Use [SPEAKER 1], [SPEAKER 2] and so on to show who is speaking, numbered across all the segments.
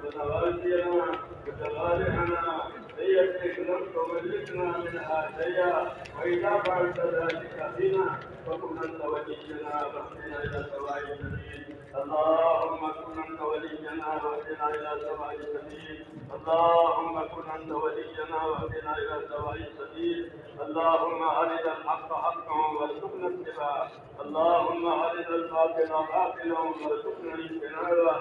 [SPEAKER 1] ونواسينا وجوارحنا ليترك نفس مجلسنا منها شيئا، وإذا فعلت ذلك فينا فكن أنت ولينا واهدنا إلى سواء السبيل. اللهم كن أنت ولينا واهدنا إلى سواء السبيل. اللهم كن أنت ولينا واهدنا إلى سواء السبيل. اللهم أرنا الحق حقا وارزقنا اتباعه. اللهم أرنا الباطل باطلا وارزقنا اجتنابه.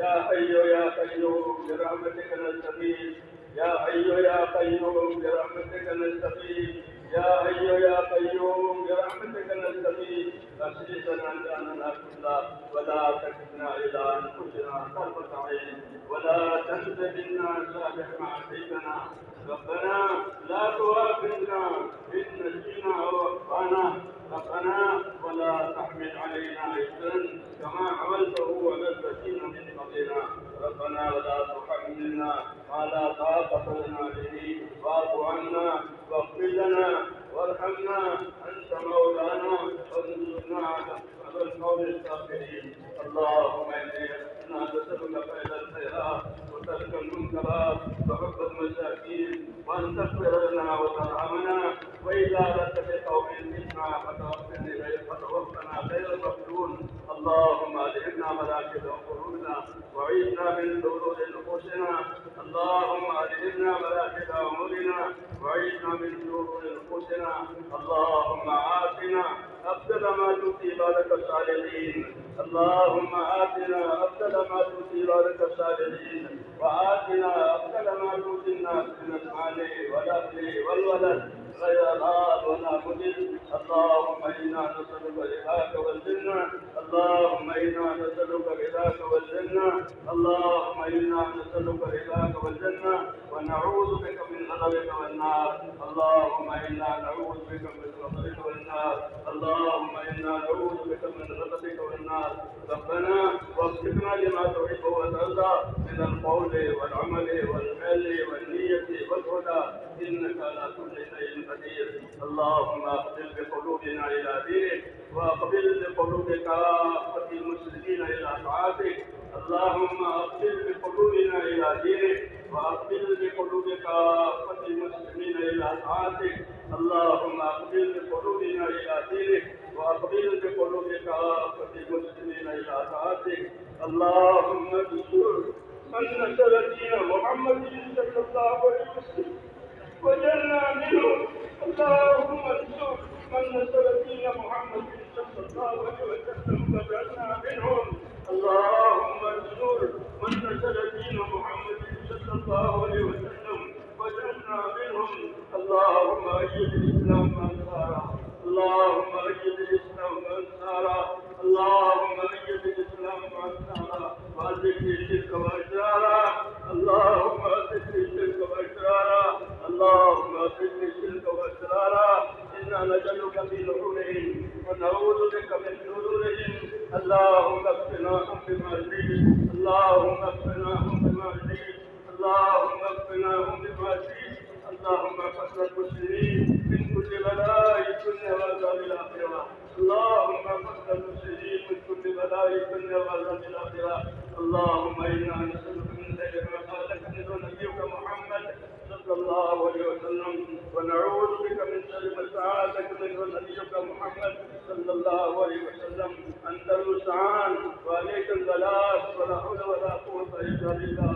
[SPEAKER 1] يا حي يا قيوم برحمتك نستغيث. يا حي يا قيوم برحمتك نستغيث. يا حي يا قيوم برحمتك نستغيث. أصلح لنا شأننا كله ولا تكلنا إلى أنفسنا طرفة عين، ولا تنس منا صالح ما عصيتنا. ربنا لا تؤاخذنا إن نسينا أو أخطأنا. ربنا ولا تحمل علينا إثما كما حملته على الذين من قبلنا. ربنا ولا تحملنا ما لا طاقة لنا به. واعف عنا واغفر لنا وارحمنا. أنت مولانا فانصرنا على القوم الكافرين. اللهم إنا نسألك فعل الخيرات وترك المنكرات وحب المساكين، وأن تغفر لنا وترحمنا. وإذا أردت بقوم منا فتوفنا غير المفتون. اللهم ألهمنا مراكز قلوبنا وعيذنا من شرور نفوسنا. اللهم ألهمنا مراكز أمورنا وعيذنا من شرور نفوسنا. اللهم آتنا أفضل ما تؤتي بارك الصالحين. اللهم آتنا أفضل ما تؤتي بارك الصالحين، وآتنا أفضل ما تؤتي الناس من المال والأهل والولد غير ضار ولا مضل. اللهم إنا نسألك رضاك والجنة. اللهم إنا نسألك رضاك والجنة. اللهم إنا نسألك رضاك والجنة ونعوذ بك من غضبك والنار. اللهم إنا نعوذ بك من غضبك والنار. اللهم إنا نعوذ بك من غضبك والنار. ربنا وفقنا لما تحب وترضى من القول والعمل والفعل والنية والهدى، إنك على كل شيء قدير. اللهم اقبل بقلوبنا إلى دينك، واقبل بقلوب كافة المسلمين إلى طاعتك. اللهم اقبل بقلوبنا إلى دينك، واقبل بقلوب كافة المسلمين إلى طاعتك. اللهم اقبل بقلوبنا إلى دينك، واقبل بقلوب كافة المسلمين إلى طاعتك. اللهم انصر من نصر دين محمد صلى الله عليه وسلم وجعلنا منهم. اللهم انصر من نصر دين محمد صلى الله عليه وسلم وجعلنا منهم. اللهم انصر من نصر دين محمد صلى الله عليه وسلم وجعلنا منهم. اللهم أيد الإسلام وأنصاره. اللهم أيد الإسلام وأنصاره. اللهم أيد الإسلام وأنصاره وأذل الشرك وأشراره. اللهم أذل الشرك وأشراره. اللهم أذل الشرك وأشراره. إنا نجعلك في نحورهم ونعوذ بك من شرورهم. اللهم اكفناهم بما شئت. اللهم اكفناهم بما شئت. اللهم اكفناهم بما شئت. اللهم احفظ المسلمين من كل بلاء الدنيا وعذاب الآخرة. اللهم احفظ المسلمين من كل بلاء الدنيا وعذاب الآخرة. اللهم إنا نسألك من خير ما سألك منه نبيك محمد صلى الله عليه وسلم، ونعوذ بك من شر ما سألك منه نبيك محمد صلى الله عليه وسلم. أنت المستعان وعليك البلاغ ولا حول ولا قوة إلا بالله.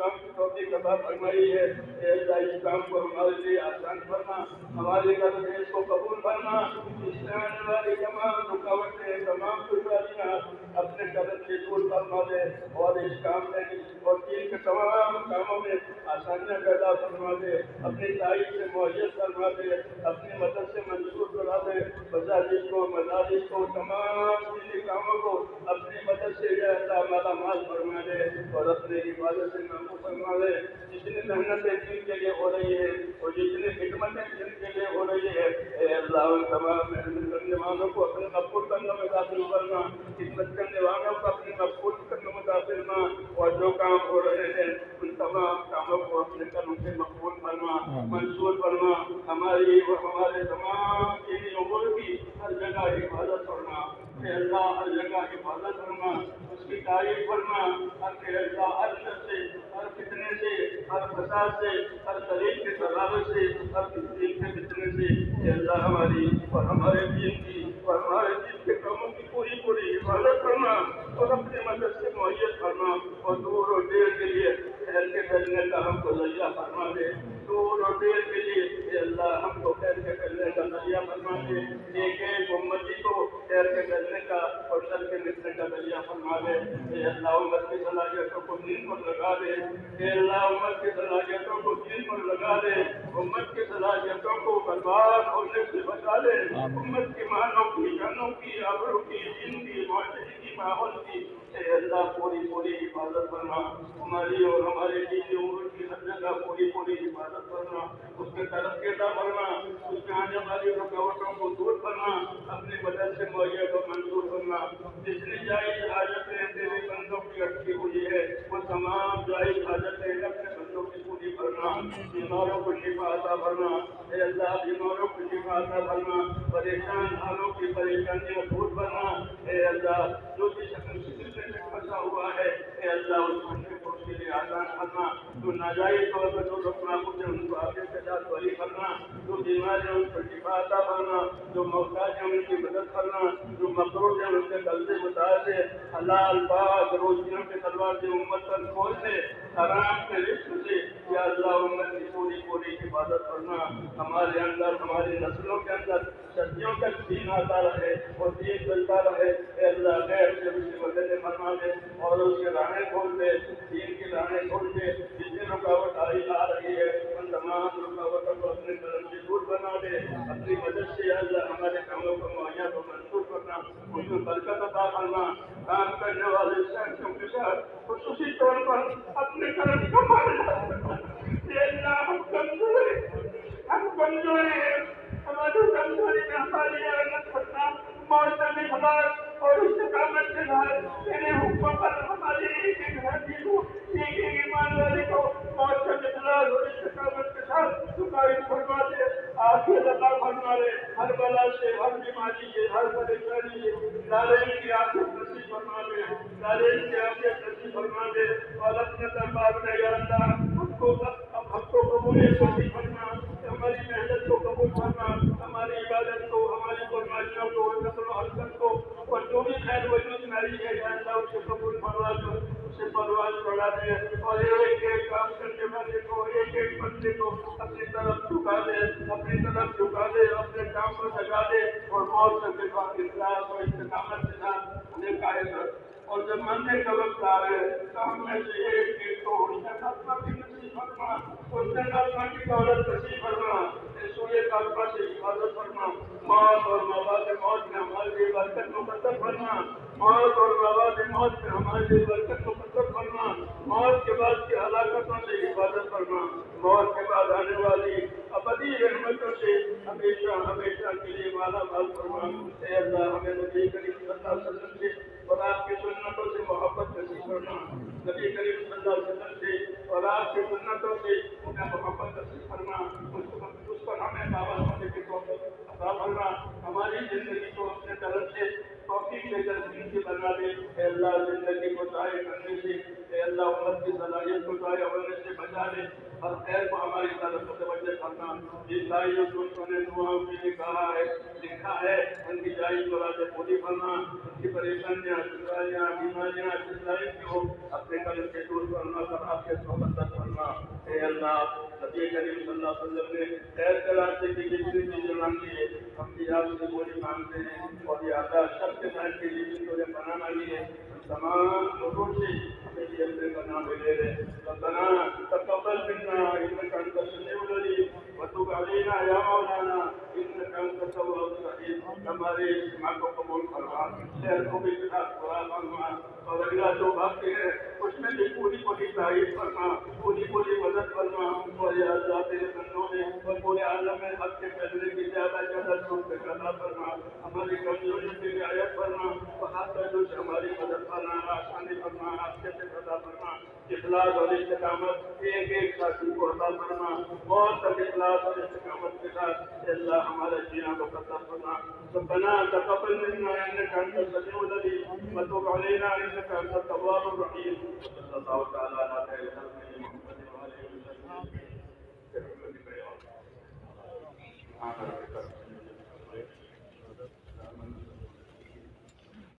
[SPEAKER 1] کام کی توفیق عطا فرمائی ہے، اے اللہ اس کام کو ہمارے لیے آسان فرما، ہمارے گھر میں اس کو قبول فرما، اس میں آنے والی تمام رکاوٹیں، تمام دشواریاں اپنے قدر سے دور فرما دے، اور اس کام میں اور دین کے تمام کاموں میں آسانیاں پیدا فرما دے، اپنی تائید سے معیت فرما دے، اپنی مدد سے منصور کرا دے، مساجد کو، مدارس کو، تمام دینی کاموں کو اپنی مدد سے یا اللہ مالا مال فرما دے، اور اپنے حفاظت سے محفوظ فرما دے۔ جتنی محنتیں دین کے لیے ہو رہی ہے اور جتنی خدمتیں دین کے لیے ہو رہی ہے، اے اللہ ان تمام محنت کرنے والوں کو اپنے مقبول کرنے میں داخل کرنا، خدمت کرنے والوں کو اپنے مقبول کرنے میں داخل کرنا، اور جو کام ہو رہے ہیں ان تمام کاموں کو اپنے کرم سے مقبول فرما، منصور فرما، ہماری اور ہمارے تمام دینی امور کی ہر جگہ حفاظت فرما، اے اللہ ہر جگہ حفاظت فرما، اس کی تعریف فرما، اے اللہ ہر شر سے، ہر فتنے سے، ہر فساد سے، ہر طریق کے تلاوت سے، ہر تقسیم کے فتنے سے، اے اللہ ہماری اور ہمارے دین کی اور ہمارے دین کے کاموں کی پوری پوری حفاظت کرنا، اور اپنی مدد سے معیت کرنا، اور دور اور دیر کے لیے خیر کے پھیلنے کا ہم کو ذریعہ فرما دے، دور اور دیر کے لیے اے اللہ ہم کو خیر کے پھیلنے کا ذریعہ فرما دے، ایک ایک امتی کو خیر کے پھیلنے کا اور شر کے مٹنے کا ذریعہ فرما دے، اے اللہ امت کی صلاحیتوں کو دین پر لگا دے، اے اللہ امت کی صلاحیتوں کو دین پر لگا دے، امت کی صلاحیتوں کو برباد ہونے سے بچا لے، امت کی مالوں کی، جانوں کی، آبرو کی، دین کی، معاشرے کی، ماحول کی، اے اللہ پوری پوری حفاظت فرما، ہماری اور ہمارے دینی امور کی ہر جگہ پوری پوری حفاظت فرما، اس کے طرف عطا فرما، اس میں آنے والی رکاوٹوں کو دور فرما، اپنی مدد سے معیت و منصور فرما، جتنی جائز حاجتیں تیرے بندوں کی اٹکی ہوئی ہے وہ تمام جائز حاجتیں اپنے بندوں کی پوری فرما، بیماروں کو شفا عطا فرما، اے اللہ بیماروں کو شفا عطا فرما، پریشان حالوں کی پریشانیاں دور فرما، اے اللہ جو بھی شکل پھنسا ہوا ہے، اے اللہ اس پھنسے کو اس کے لیے آسان کرنا، جو ناجائز طور پر جو رکنا مجھے ان کو آگے سے جات وری کرنا، جو بیمار ہیں ان کو شفا عطا کرنا، جو محتاج ہیں ان کی مدد کرنا، جو مقروض ہیں ان کے قرضے اتار دے، حلال پاک روزیوں کے دروازے امت پر کھول دے، حرام کے رزق سے یا اللہ امت کی پوری پوری حفاظت کرنا، ہمارے اندر ہماری نسلوں کے اندر صدیوں تک دین آتا رہے اور دین چلتا رہے، اے اللہ خیر سے اس کی مدد فرما دے اور اس کے راہیں کھول دے، دین کی راہیں کھول دے، جتنی رکاوٹ آ رہی ہے ان تمام رکاوٹوں کو اپنے طرف سے دور بنا دے، اپنی مدد سے یا اللہ ہمارے کاموں کو معین و منصور کرنا، اس میں برکت عطا کرنا، کام کرنے والے ساتھیوں کے ساتھ خصوصی طور پر اپنے کرم کا معاملہ کرنا، اے اللہ ہم کمزور ہیں، ہماری کمزوری میں ہماری عادت کرنا، معاشرے میں ہمارا اور استقامت کے ساتھ تیرے حکم پر ہماری ایک ایک ہڈی کو، ایک ایک ایمان والے کو معاشرے میں اخلاص اور استقامت کے ساتھ سکائش فرما دے، عافیت عطا فرما دے، ہر بلا سے، ہر بیماری سے، ہر پریشانی سے دارین کی عافیت نصیب فرما دے، دارین کی عافیت نصیب فرما دے، اور اپنے دربار میں یا اللہ ہم کو قبولیت نصیب فرما، ہماری محنت کو قبول فرما، ہماری عبادت کو، ہماری قربانیوں کو، نسل و حرکت کو، اور جو بھی خیر وجود میں آئی ہے یا اللہ اسے قبول فرما دو، اسے پرواز بڑھا دے، اور ایک ایک کام کرنے والے کو، ایک ایک بندے کو اپنی طرف جھکا دے، اپنی طرف جھکا دے، اپنے کام کو سجا دے، اور موت سے بے باک اخلاص اور استقامت کے ساتھ ہمیں قائم رکھ، اور جب مرنے کا وقت آئے تو ہم میں سے ایک ایک کو حسن خاتمہ کی نصیب فرما، حسن خاتمہ کی دولت نصیب فرما، سوئے خاتمہ سے حفاظت فرما، موت اور مواد موت میں ہمارے لیے برکت مقدر فرما، موت اور مواد موت میں ہمارے لیے برکت مقدر فرما، موت کے بعد کی ہلاکتوں سے حفاظت فرما، موت کے بعد آنے والی ابدی رحمتوں سے ہمیشہ ہمیشہ کے لیے مالا مال فرما، اے اللہ ہمیں نبی کریم صلی اللہ علیہ وسلم سے اور آپ کی سنتوں سے محبت نصیب فرما، نبی کریم صلی اللہ علیہ وسلم سے اور آپ کی سنتوں سے ہمیں محبت نصیب فرما، اس پر ہمیں پابند ہونے کی توفیق عطا فرما، ہماری زندگی کو اپنے طرف سے توفیق لے کر زندگی بنا دے، اے اللہ زندگی کو ضائع کرنے سے، اے اللہ امت کی صلاحیت کو ضائع ہونے سے بچا لے، اور خیر کو ہماری طرف متوجہ کرنا، جن بھائیوں دوستوں نے دعاؤں کے لیے کہا ہے، لکھا ہے، ان کی جائز مرادیں پوری فرما، ان کی پریشانیاں، بیماریاں جس طرح کی ہو اپنے قلم سے دور کرنا، اور آپ کے صحبت اے اللہ نبی کریم صلی اللہ علیہ وسلم نے خیر کے راستے کی جتنی چیزیں مانگی ہے ہم بھی آپ سے وہی مانگتے ہیں اور یہ اللہ شب کے ساتھ کے لیے جن کو یہ پناہ مانگی ہے تمام لوگوں سے ہمیں یہ اپنے پناہ میں لے لے ربنا تقبل منا انك انت السميع العليم وتب علينا يا مولانا انك انت التواب الرحيم ہمارے اجتماع کو قبول فرما شہر کو بھی فرما اور اگلا جو باقی ہے اس میں بھی پوری پوری تعریف فرما پوری پوری مدد فرما اور یا اللہ تیرے بندوں نے اور پورے عالم میں حق کے فیصلے کی زیادہ چھوٹ سے عطا فرما ہماری کمزوری کی رعایت فرما اور ہر پہلو سے ہماری مدد فرما آسانی فرما آفیت سے عطا فرما اخلاص اور استقامت ایک ایک ساتھی کو عطا فرما اور تک اخلاص اور استقامت کے ساتھ اللہ ہمارے جینا کو عطا فرما ربنا تقبل منا انك انت السميع العليم وتب علينا انك انت التواب الرحيم صلى الله تعالى على خير خلقه محمد وعلى اله وصحبه وسلم.